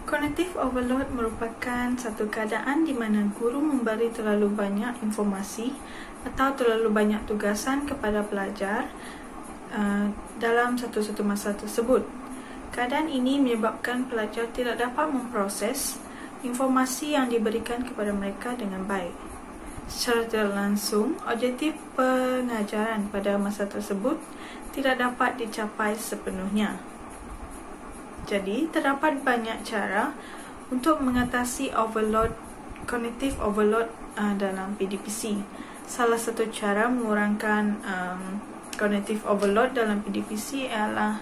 Cognitive overload merupakan satu keadaan di mana guru memberi terlalu banyak informasi atau terlalu banyak tugasan kepada pelajar dalam satu masa tersebut. Keadaan ini menyebabkan pelajar tidak dapat memproses informasi yang diberikan kepada mereka dengan baik. Secara tidak langsung, objektif pengajaran pada masa tersebut tidak dapat dicapai sepenuhnya. Jadi, terdapat banyak cara untuk mengatasi cognitive overload dalam PDPC. Salah satu cara mengurangkan cognitive overload dalam PDPC ialah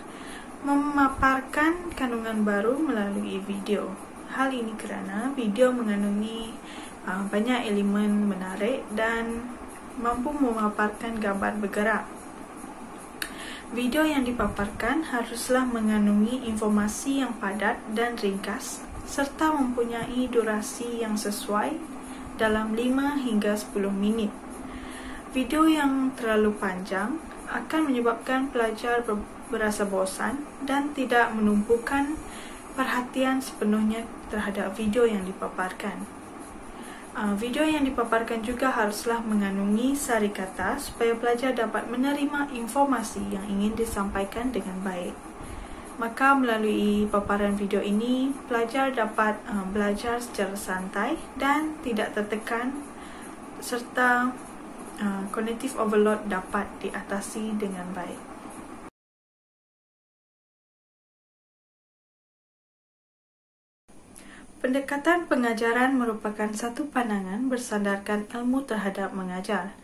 memaparkan kandungan baru melalui video. Hal ini kerana video mengandungi banyak elemen menarik dan mampu memaparkan gambar bergerak. Video yang dipaparkan haruslah mengandungi informasi yang padat dan ringkas serta mempunyai durasi yang sesuai dalam 5 hingga 10 minit. Video yang terlalu panjang akan menyebabkan pelajar berasa bosan dan tidak menumpukan perhatian sepenuhnya terhadap video yang dipaparkan. Video yang dipaparkan juga haruslah mengandungi sari kata supaya pelajar dapat menerima informasi yang ingin disampaikan dengan baik. Maka melalui paparan video ini, pelajar dapat belajar secara santai dan tidak tertekan serta cognitive overload dapat diatasi dengan baik. Pendekatan pengajaran merupakan satu pandangan bersandarkan ilmu terhadap mengajar.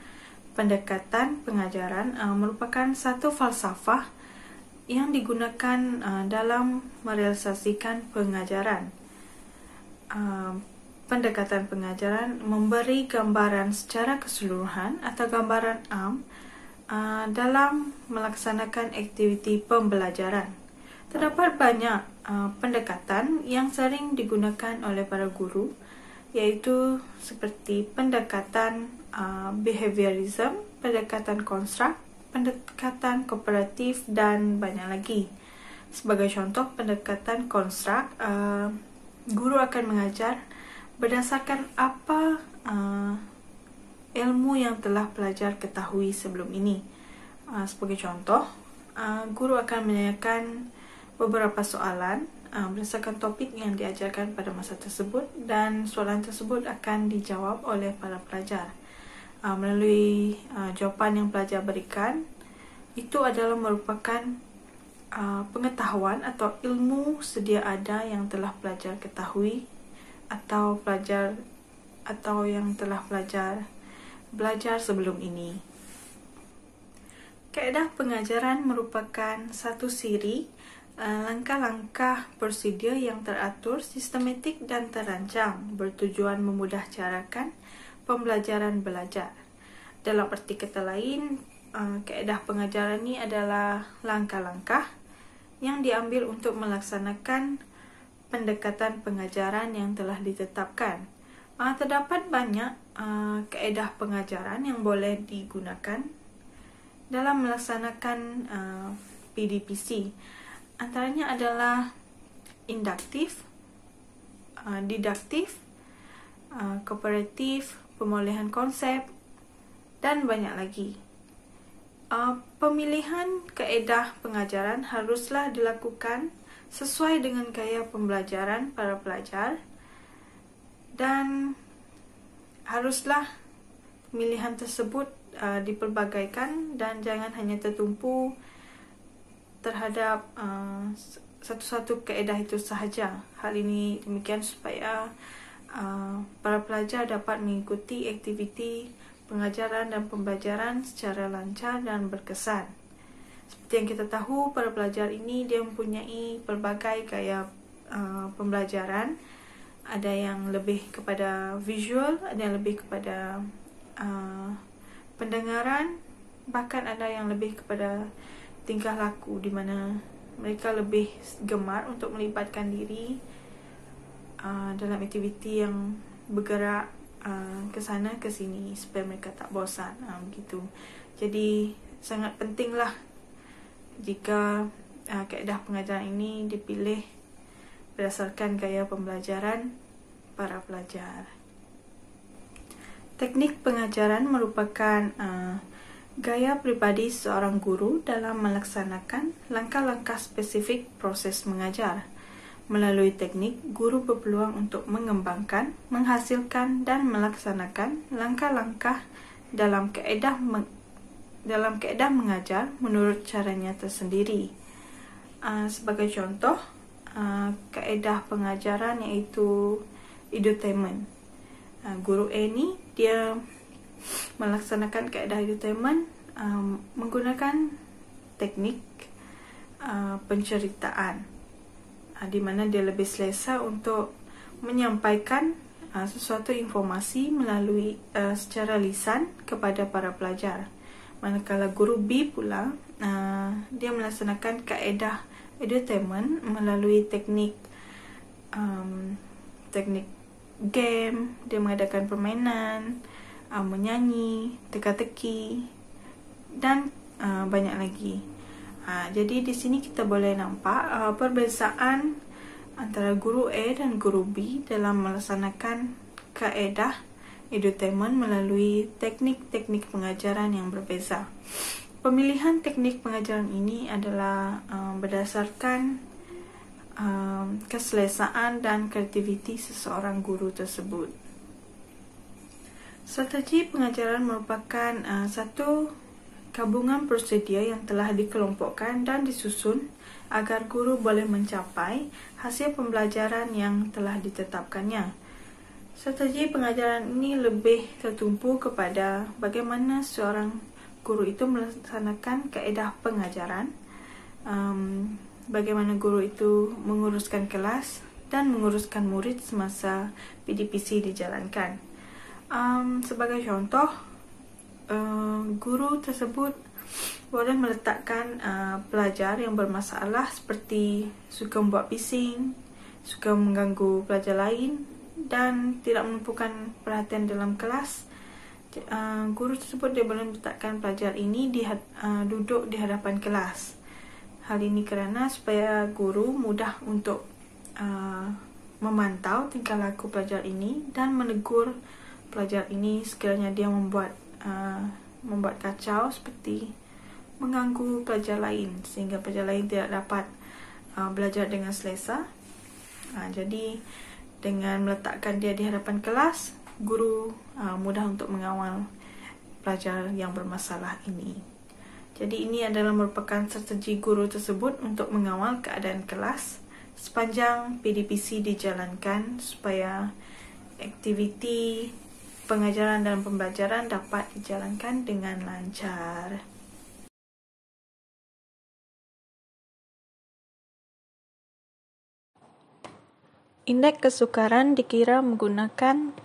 Pendekatan pengajaran merupakan satu falsafah yang digunakan dalam merealisasikan pengajaran. Pendekatan pengajaran memberi gambaran secara keseluruhan atau gambaran am dalam melaksanakan aktiviti pembelajaran. Terdapat banyak pendekatan yang sering digunakan oleh para guru, iaitu seperti pendekatan behaviorism, pendekatan konstruk, pendekatan kooperatif dan banyak lagi. Sebagai contoh pendekatan konstruk, guru akan mengajar berdasarkan apa ilmu yang telah pelajar ketahui sebelum ini. Sebagai contoh, guru akan menanyakan beberapa soalan berdasarkan topik yang diajarkan pada masa tersebut dan soalan tersebut akan dijawab oleh para pelajar. Melalui jawapan yang pelajar berikan, itu adalah merupakan pengetahuan atau ilmu sedia ada yang telah pelajar ketahui atau yang telah pelajar belajar sebelum ini. Kaedah pengajaran merupakan satu siri langkah-langkah prosedur yang teratur, sistematik dan terancang bertujuan memudahcarakan pembelajaran belajar. Dalam arti kata lain, kaedah pengajaran ini adalah langkah-langkah yang diambil untuk melaksanakan pendekatan pengajaran yang telah ditetapkan. Terdapat banyak kaedah pengajaran yang boleh digunakan dalam melaksanakan PDPC. Antaranya adalah induktif, didaktif, kooperatif, pemulihan konsep, dan banyak lagi. Pemilihan kaedah pengajaran haruslah dilakukan sesuai dengan gaya pembelajaran para pelajar dan haruslah pemilihan tersebut dipelbagaikan dan jangan hanya tertumpu terhadap satu-satu kaedah itu sahaja. Hal ini demikian supaya para pelajar dapat mengikuti aktiviti pengajaran dan pembelajaran secara lancar dan berkesan. Seperti yang kita tahu, para pelajar ini dia mempunyai pelbagai gaya pembelajaran. Ada yang lebih kepada visual, ada yang lebih kepada pendengaran, bahkan ada yang lebih kepada tingkah laku di mana mereka lebih gemar untuk melibatkan diri dalam aktiviti yang bergerak ke sana ke sini supaya mereka tak bosan begitu. Jadi sangat pentinglah jika kaedah pengajaran ini dipilih berdasarkan gaya pembelajaran para pelajar. Teknik pengajaran merupakan gaya pribadi seorang guru dalam melaksanakan langkah-langkah spesifik proses mengajar. Melalui teknik, guru berpeluang untuk mengembangkan, menghasilkan, dan melaksanakan langkah-langkah dalam kaedah mengajar menurut caranya tersendiri. Sebagai contoh, kaedah pengajaran iaitu edutainment. Guru A ni dia melaksanakan kaedah edutainment menggunakan teknik penceritaan, di mana dia lebih selesa untuk menyampaikan sesuatu informasi melalui secara lisan kepada para pelajar. Manakala guru B pula dia melaksanakan kaedah edutainment melalui teknik game, dia mengadakan permainan, menyanyi, teka-teki dan banyak lagi. Jadi di sini kita boleh nampak perbezaan antara guru A dan guru B dalam melaksanakan kaedah edutainment melalui teknik-teknik pengajaran yang berbeza. Pemilihan teknik pengajaran ini adalah berdasarkan keselesaan dan kreativiti seseorang guru tersebut. Strategi pengajaran merupakan satu gabungan prosedur yang telah dikelompokkan dan disusun agar guru boleh mencapai hasil pembelajaran yang telah ditetapkannya. Strategi pengajaran ini lebih tertumpu kepada bagaimana seorang guru itu melaksanakan kaedah pengajaran, bagaimana guru itu menguruskan kelas dan menguruskan murid semasa PDPC dijalankan. Sebagai contoh, guru tersebut boleh meletakkan pelajar yang bermasalah seperti suka membuat bising, suka mengganggu pelajar lain dan tidak menumpukan perhatian dalam kelas. Guru tersebut dia boleh meletakkan pelajar ini duduk di hadapan kelas. Hal ini kerana supaya guru mudah untuk memantau tingkah laku pelajar ini dan menegur pelajar ini sekiranya dia membuat kacau seperti mengganggu pelajar lain sehingga pelajar lain tidak dapat belajar dengan selesa. Jadi dengan meletakkan dia di hadapan kelas, guru mudah untuk mengawal pelajar yang bermasalah ini. Jadi ini adalah merupakan strategi guru tersebut untuk mengawal keadaan kelas sepanjang PDPC dijalankan supaya aktiviti pengajaran dan pembelajaran dapat dijalankan dengan lancar. Indeks kesukaran dikira menggunakan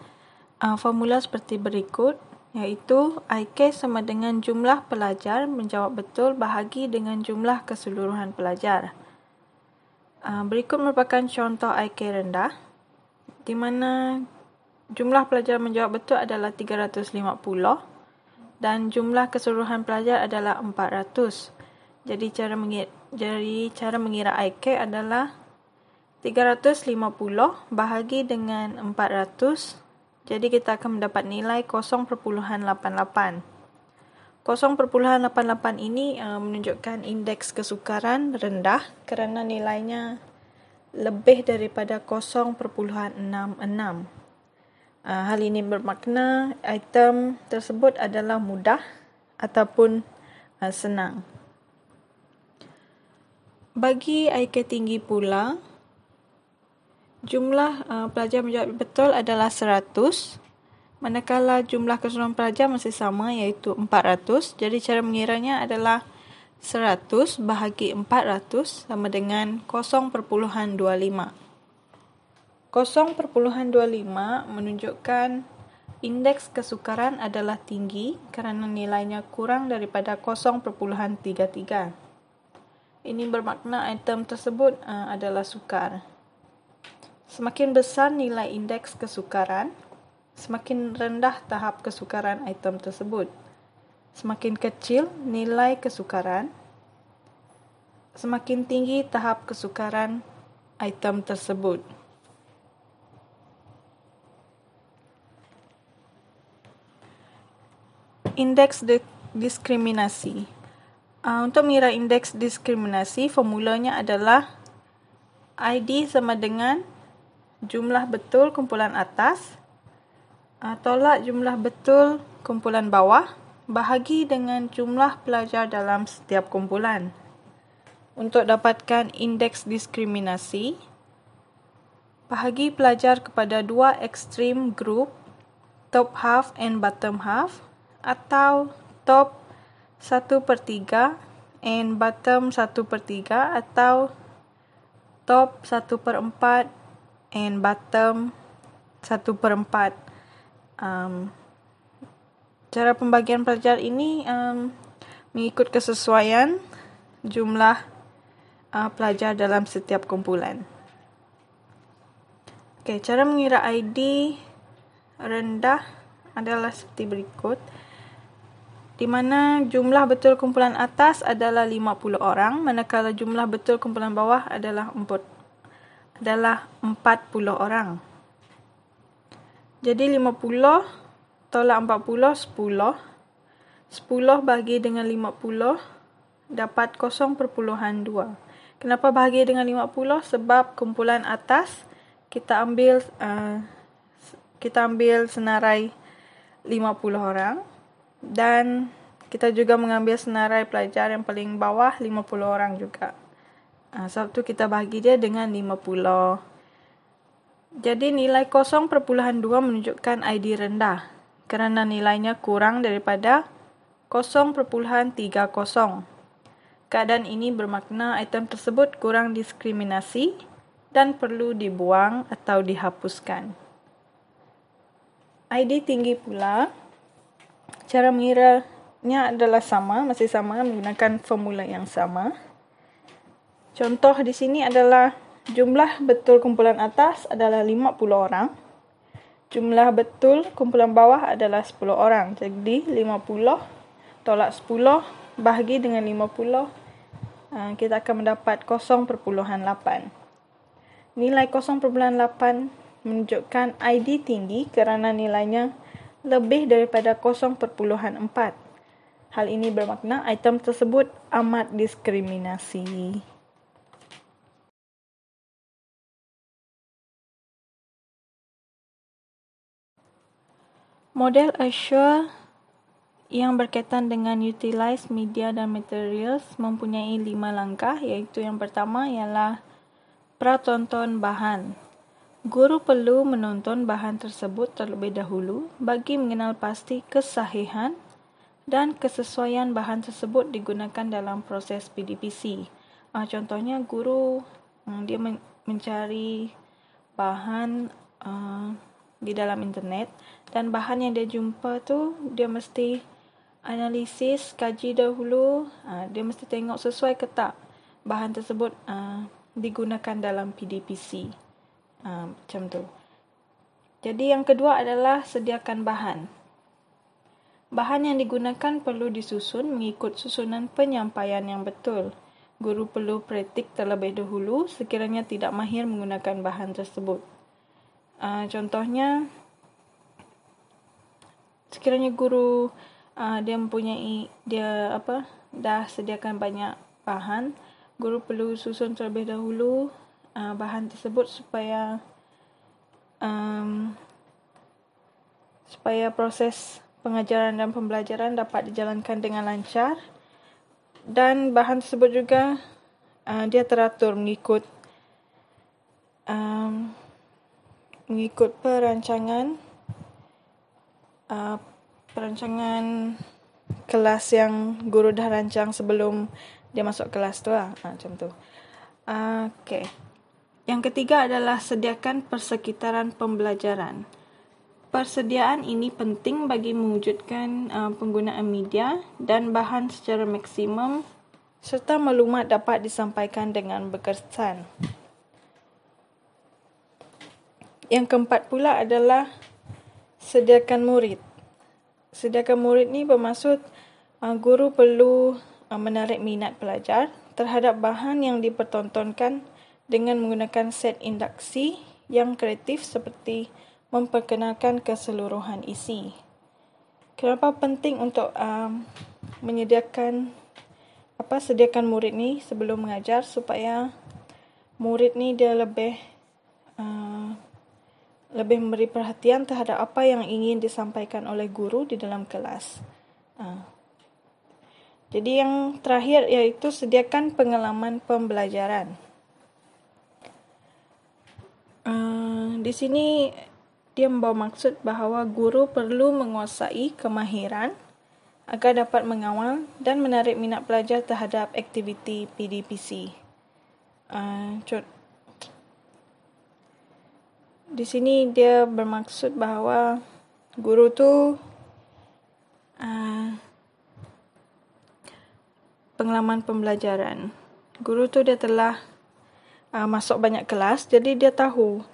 formula seperti berikut, iaitu IK sama dengan jumlah pelajar menjawab betul bahagi dengan jumlah keseluruhan pelajar. Berikut merupakan contoh IK rendah, di mana jumlah pelajar menjawab betul adalah 350 dan jumlah keseluruhan pelajar adalah 400. Jadi cara mengira IK adalah 350 bahagi dengan 400. Jadi kita akan mendapat nilai 0.88. 0.88 ini menunjukkan indeks kesukaran rendah kerana nilainya lebih daripada 0.66. Hal ini bermakna item tersebut adalah mudah ataupun senang. Bagi IK tinggi pula, jumlah pelajar menjawab betul adalah 100, manakala jumlah keseluruhan pelajar masih sama iaitu 400. Jadi cara mengiranya adalah 100 bahagi 400 sama dengan 0.25. 0.25 menunjukkan indeks kesukaran adalah tinggi kerana nilainya kurang daripada 0.33. Ini bermakna item tersebut adalah sukar. Semakin besar nilai indeks kesukaran, semakin rendah tahap kesukaran item tersebut. Semakin kecil nilai kesukaran, semakin tinggi tahap kesukaran item tersebut. Indeks diskriminasi. Untuk mengira indeks diskriminasi, formulanya adalah ID sama dengan jumlah betul kumpulan atas, tolak jumlah betul kumpulan bawah, bahagi dengan jumlah pelajar dalam setiap kumpulan. Untuk dapatkan indeks diskriminasi, bahagi pelajar kepada dua ekstrim grup, top half and bottom half, atau top 1/3 and bottom 1/3, atau top 1/4 and bottom 1/4. Cara pembagian pelajar ini mengikut kesesuaian jumlah pelajar dalam setiap kumpulan. Cara mengira ID rendah adalah seperti berikut, di mana jumlah betul kumpulan atas adalah 50 orang, manakala jumlah betul kumpulan bawah adalah 40 orang. Jadi 50 tolak 40, 10. 10 bahagi dengan 50 dapat 0.2. Kenapa bahagi dengan 50? Sebab kumpulan atas kita ambil senarai 50 orang, dan kita juga mengambil senarai pelajar yang paling bawah 50 orang juga. Sebab tu kita bahagi dia dengan 50. Jadi nilai 0.2 menunjukkan ID rendah kerana nilainya kurang daripada 0.30. Keadaan ini bermakna item tersebut kurang diskriminasi dan perlu dibuang atau dihapuskan. ID tinggi pula, cara mengiranya adalah masih sama menggunakan formula yang sama. Contoh di sini adalah jumlah betul kumpulan atas adalah 50 orang. Jumlah betul kumpulan bawah adalah 10 orang. Jadi 50 tolak 10 bahagi dengan 50, kita akan mendapat 0.8. Nilai 0.8 menunjukkan ID tinggi kerana nilainya lebih daripada 0.4. Hal ini bermakna item tersebut amat diskriminasi. Model Assure yang berkaitan dengan utilize media dan materials mempunyai 5 langkah, iaitu yang pertama ialah pratonton bahan. Guru perlu menonton bahan tersebut terlebih dahulu bagi mengenal pasti kesahihan dan kesesuaian bahan tersebut digunakan dalam proses PDPC. Contohnya guru dia mencari bahan di dalam internet, dan bahan yang dia jumpa tu dia mesti analisis, kaji dahulu, dia mesti tengok sesuai ke tak bahan tersebut digunakan dalam PDPC. Macam tu. Jadi yang kedua adalah sediakan bahan. Bahan yang digunakan perlu disusun mengikut susunan penyampaian yang betul. Guru perlu praktik terlebih dahulu sekiranya tidak mahir menggunakan bahan tersebut. Contohnya, sekiranya guru dah sediakan banyak bahan, guru perlu susun terlebih dahulu bahan tersebut supaya proses pengajaran dan pembelajaran dapat dijalankan dengan lancar, dan bahan tersebut juga dia teratur mengikut perancangan kelas yang guru dah rancang sebelum dia masuk kelas tu macam tu. Yang ketiga adalah sediakan persekitaran pembelajaran. Persediaan ini penting bagi mewujudkan penggunaan media dan bahan secara maksimum, serta maklumat dapat disampaikan dengan berkesan. Yang keempat pula adalah sediakan murid. Sediakan murid ni bermaksud guru perlu menarik minat pelajar terhadap bahan yang dipertontonkan dengan menggunakan set induksi yang kreatif seperti memperkenalkan keseluruhan isi. Kenapa penting untuk sediakan murid ni sebelum mengajar, supaya murid ni dia lebih memberi perhatian terhadap apa yang ingin disampaikan oleh guru di dalam kelas. Jadi yang terakhir iaitu sediakan pengalaman pembelajaran. Di sini dia membawa maksud bahawa guru perlu menguasai kemahiran agar dapat mengawal dan menarik minat pelajar terhadap aktiviti PDPC. Di sini dia bermaksud bahawa guru tu pengalaman pembelajaran. Guru tu dia telah masuk banyak kelas, jadi dia tahu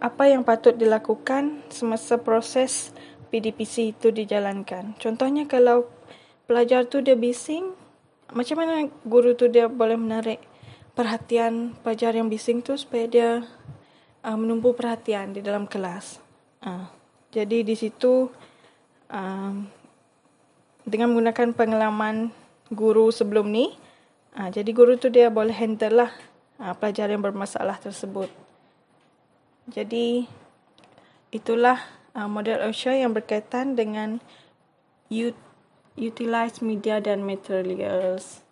apa yang patut dilakukan semasa proses PDPC itu dijalankan. Contohnya kalau pelajar tu dia bising, macam mana guru tu dia boleh menarik perhatian pelajar yang bising tu supaya dia menumpu perhatian di dalam kelas. Jadi di situ dengan menggunakan pengalaman guru sebelum ni, jadi guru tu dia boleh handle lah pelajar yang bermasalah tersebut. Jadi itulah model OSHA yang berkaitan dengan utilize media dan materials.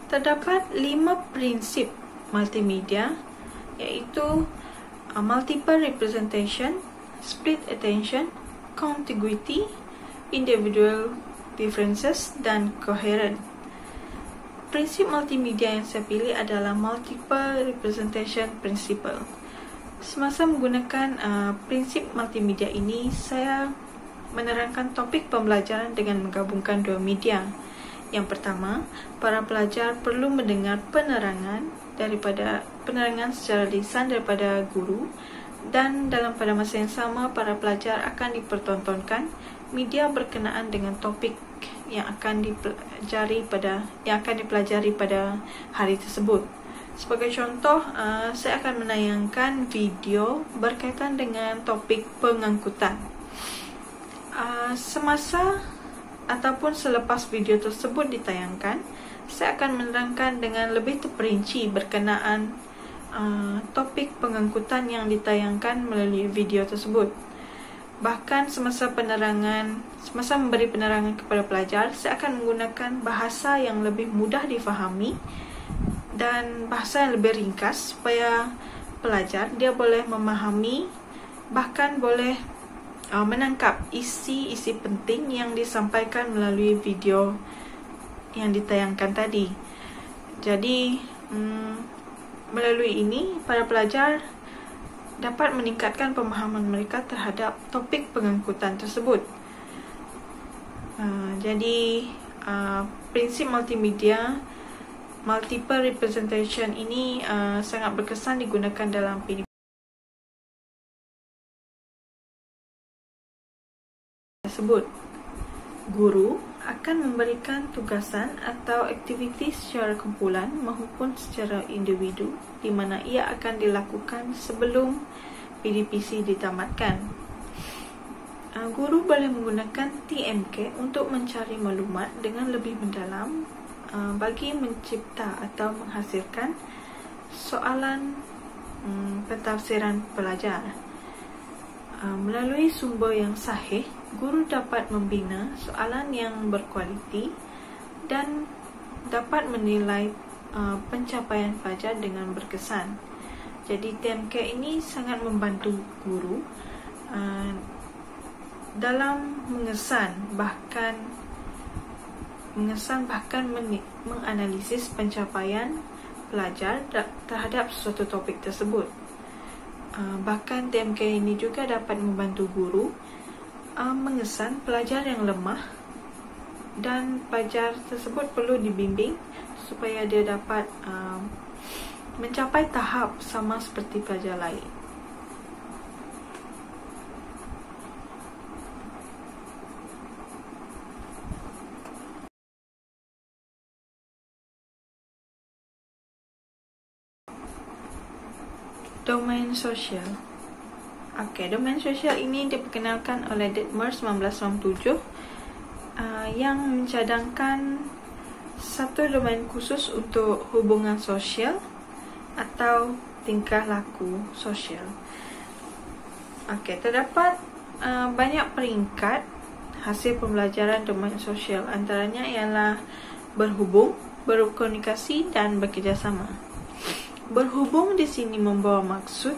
Terdapat 5 prinsip multimedia, iaitu multiple representation, split attention, contiguity, individual differences, dan coherent. Prinsip multimedia yang saya pilih adalah multiple representation principle. Semasa menggunakan prinsip multimedia ini, saya menerangkan topik pembelajaran dengan menggabungkan dua media. Yang pertama, para pelajar perlu mendengar penerangan secara lisan daripada guru, dan pada masa yang sama para pelajar akan dipertontonkan media berkenaan dengan topik yang akan dipelajari pada hari tersebut. Sebagai contoh, saya akan menayangkan video berkaitan dengan topik pengangkutan. Semasa ataupun selepas video tersebut ditayangkan, saya akan menerangkan dengan lebih terperinci berkenaan topik pengangkutan yang ditayangkan melalui video tersebut. Bahkan semasa memberi penerangan kepada pelajar, saya akan menggunakan bahasa yang lebih mudah difahami dan bahasa yang lebih ringkas supaya pelajar dia boleh memahami, bahkan boleh menangkap isi penting yang disampaikan melalui video yang ditayangkan tadi. Jadi melalui ini para pelajar dapat meningkatkan pemahaman mereka terhadap topik pengangkutan tersebut. Jadi prinsip multimedia, multiple representation ini sangat berkesan digunakan dalam PDPC tersebut. Guru akan memberikan tugasan atau aktiviti secara kumpulan maupun secara individu di mana ia akan dilakukan sebelum PDPC ditamatkan. Guru boleh menggunakan TMK untuk mencari maklumat dengan lebih mendalam bagi mencipta atau menghasilkan soalan pentafsiran pelajar. Melalui sumber yang sahih, guru dapat membina soalan yang berkualiti dan dapat menilai pencapaian pelajar dengan berkesan. Jadi TMK ini sangat membantu guru dalam mengesan bahkan menganalisis pencapaian pelajar terhadap suatu topik tersebut. Bahkan TMK ini juga dapat membantu guru mengesan pelajar yang lemah, dan pelajar tersebut perlu dibimbing supaya dia dapat mencapai tahap sama seperti pelajar lain. Domain sosial. Domain sosial ini diperkenalkan oleh Detmers 1997 yang mencadangkan satu domain khusus untuk hubungan sosial atau tingkah laku sosial. Terdapat banyak peringkat hasil pembelajaran domain sosial, antaranya ialah berhubung, berkomunikasi, dan bekerjasama. Berhubung di sini membawa maksud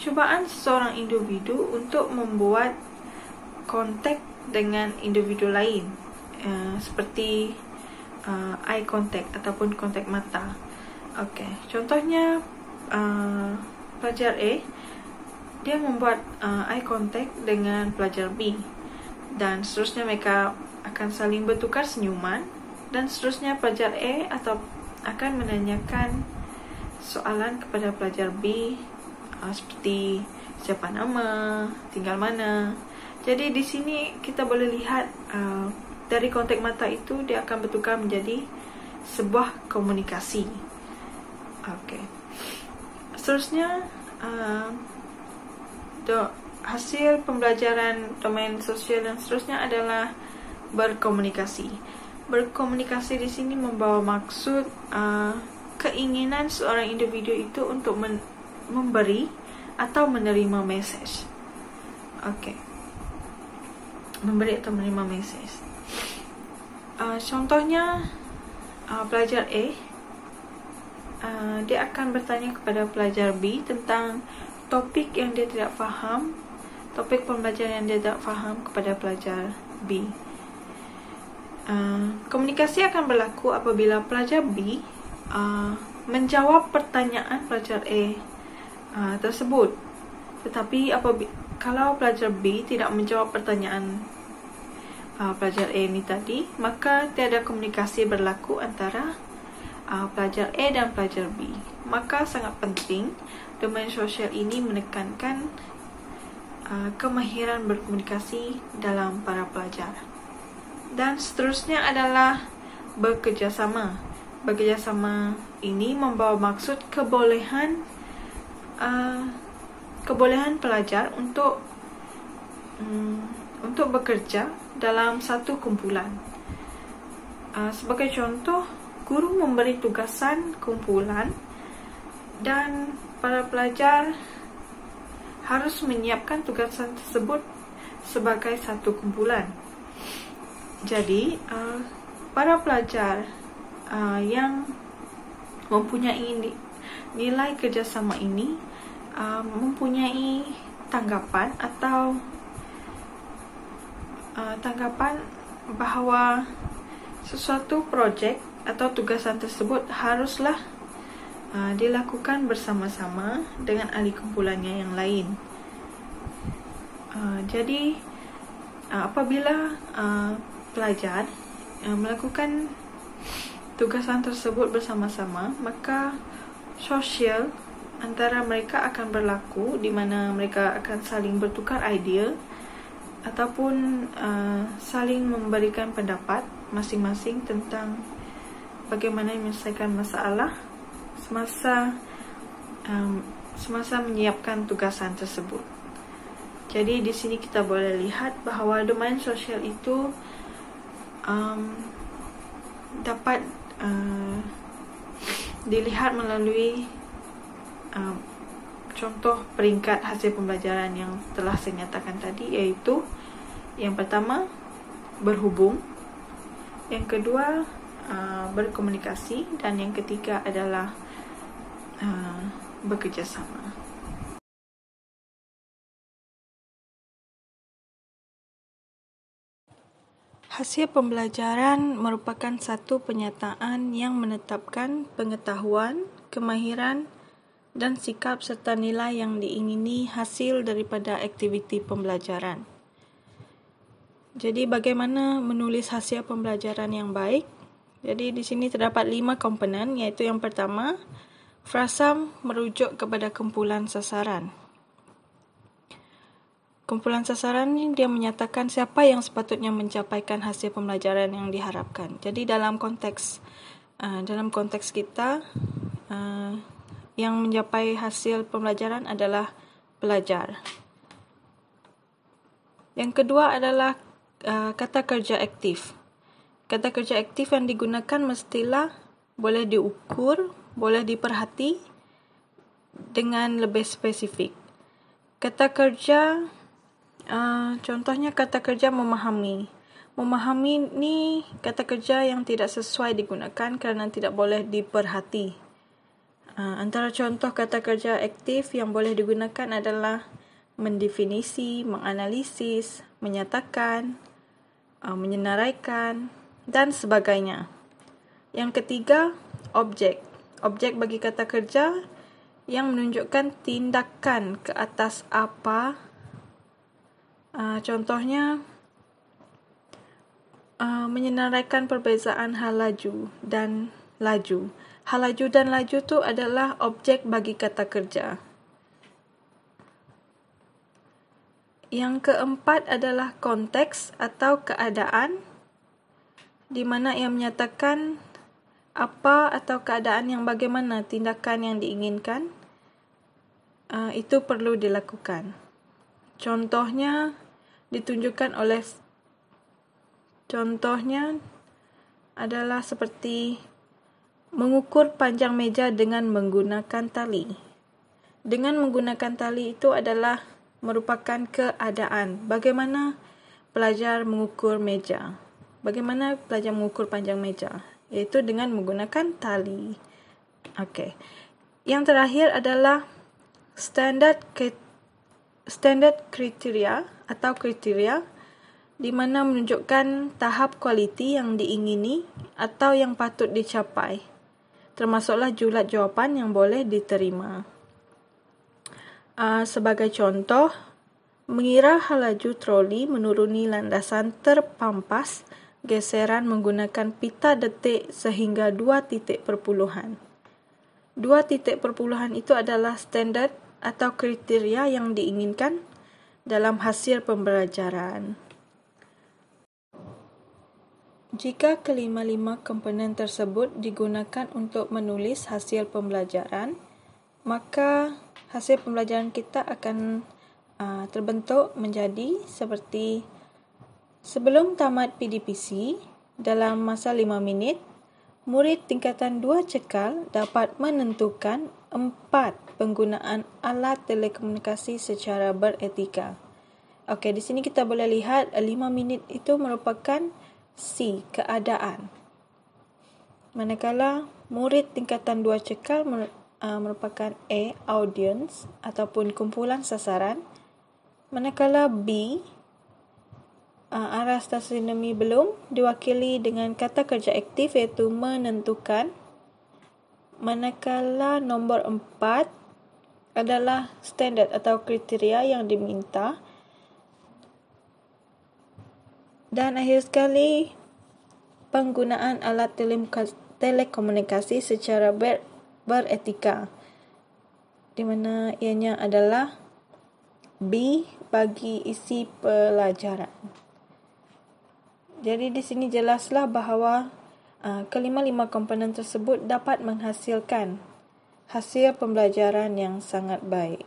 cubaan seseorang individu untuk membuat kontak dengan individu lain, seperti eye contact ataupun kontak mata. Contohnya pelajar A, dia membuat eye contact dengan pelajar B, dan seterusnya mereka akan saling bertukar senyuman, dan seterusnya pelajar A akan menanyakan soalan kepada pelajar B seperti siapa nama, tinggal mana. Jadi di sini kita boleh lihat dari kontak mata itu dia akan bertukar menjadi sebuah komunikasi. Seterusnya hasil pembelajaran domain sosial dan seterusnya adalah berkomunikasi. Berkomunikasi di sini membawa maksud keinginan seorang individu itu untuk memberi atau menerima mesej. Memberi atau menerima mesej. Contohnya pelajar A, dia akan bertanya kepada pelajar B tentang topik yang dia tidak faham, topik pembelajaran yang dia tidak faham kepada pelajar B. Komunikasi akan berlaku apabila pelajar B menjawab pertanyaan pelajar A tersebut. Tetapi kalau pelajar B tidak menjawab pertanyaan pelajar A ini tadi, maka tiada komunikasi berlaku antara pelajar A dan pelajar B. Maka sangat penting domain sosial ini menekankan kemahiran berkomunikasi dalam para pelajar. Dan seterusnya adalah bekerjasama. Bekerjasama ini membawa maksud kebolehan pelajar untuk bekerja dalam satu kumpulan. Sebagai contoh, guru memberi tugasan kumpulan dan para pelajar harus menyiapkan tugasan tersebut sebagai satu kumpulan. Jadi, para pelajar yang mempunyai nilai kerjasama ini mempunyai tanggapan atau tanggapan bahawa sesuatu projek atau tugasan tersebut haruslah dilakukan bersama-sama dengan ahli kumpulannya yang lain. Jadi apabila pelajar melakukan tugasan tersebut bersama-sama, maka sosial antara mereka akan berlaku, di mana mereka akan saling bertukar idea ataupun saling memberikan pendapat masing-masing tentang bagaimana menyelesaikan masalah semasa menyiapkan tugasan tersebut. Jadi di sini kita boleh lihat bahawa domain sosial itu dapat dilihat melalui contoh peringkat hasil pembelajaran yang telah saya nyatakan tadi, iaitu yang pertama berhubung, yang kedua berkomunikasi, dan yang ketiga adalah bekerjasama. Hasil pembelajaran merupakan satu penyataan yang menetapkan pengetahuan, kemahiran, dan sikap serta nilai yang diingini hasil daripada aktiviti pembelajaran. Jadi bagaimana menulis hasil pembelajaran yang baik? Jadi di sini terdapat 5 komponen, iaitu yang pertama Frasa merujuk kepada kumpulan sasaran. Kumpulan sasaran ini dia menyatakan siapa yang sepatutnya mencapaikan hasil pembelajaran yang diharapkan. Jadi dalam konteks kita, yang mencapai hasil pembelajaran adalah pelajar. Yang kedua adalah kata kerja aktif. Kata kerja aktif yang digunakan mestilah boleh diukur, boleh diperhati dengan lebih spesifik. Kata kerja, contohnya kata kerja memahami. Memahami ni kata kerja yang tidak sesuai digunakan kerana tidak boleh diperhati. Antara contoh kata kerja aktif yang boleh digunakan adalah mendefinisi, menganalisis, menyatakan, menyenaraikan dan sebagainya. Yang ketiga, objek. Objek bagi kata kerja yang menunjukkan tindakan ke atas apa. Contohnya, menyenaraikan perbezaan hal laju dan laju. Hal laju dan laju tu adalah objek bagi kata kerja. Yang keempat adalah konteks atau keadaan, di mana ia menyatakan apa atau keadaan yang bagaimana tindakan yang diinginkan itu perlu dilakukan. Contohnya adalah seperti mengukur panjang meja dengan menggunakan tali. Dengan menggunakan tali itu adalah merupakan keadaan. Bagaimana pelajar mengukur meja? Bagaimana pelajar mengukur panjang meja? Iaitu dengan menggunakan tali. Okey. Yang terakhir adalah standard kriteria atau kriteria di mana menunjukkan tahap kualiti yang diingini atau yang patut dicapai. Termasuklah julat jawapan yang boleh diterima. Sebagai contoh, mengira hal laju troli menuruni landasan terpampas geseran menggunakan pita detik sehingga 2 titik perpuluhan. 2 titik perpuluhan itu adalah standard atau kriteria yang diinginkan dalam hasil pembelajaran. Jika kelima-lima komponen tersebut digunakan untuk menulis hasil pembelajaran, maka hasil pembelajaran kita akan terbentuk menjadi seperti sebelum tamat PDPC, dalam masa 5 minit, murid tingkatan 2 cekal dapat menentukan 4 penggunaan alat telekomunikasi secara beretika. Okey, di sini kita boleh lihat 5 minit itu merupakan C, keadaan. Manakala murid tingkatan 2 cekal merupakan A, audience ataupun kumpulan sasaran. Manakala B, aras taksonomi belum, diwakili dengan kata kerja aktif iaitu menentukan. Manakala nombor 4 adalah standard atau kriteria yang diminta. Dan akhir sekali, penggunaan alat telekomunikasi secara beretika, di mana ianya adalah B bagi isi pelajaran. Jadi di sini jelaslah bahawa kelima-lima komponen tersebut dapat menghasilkan hasil pembelajaran yang sangat baik.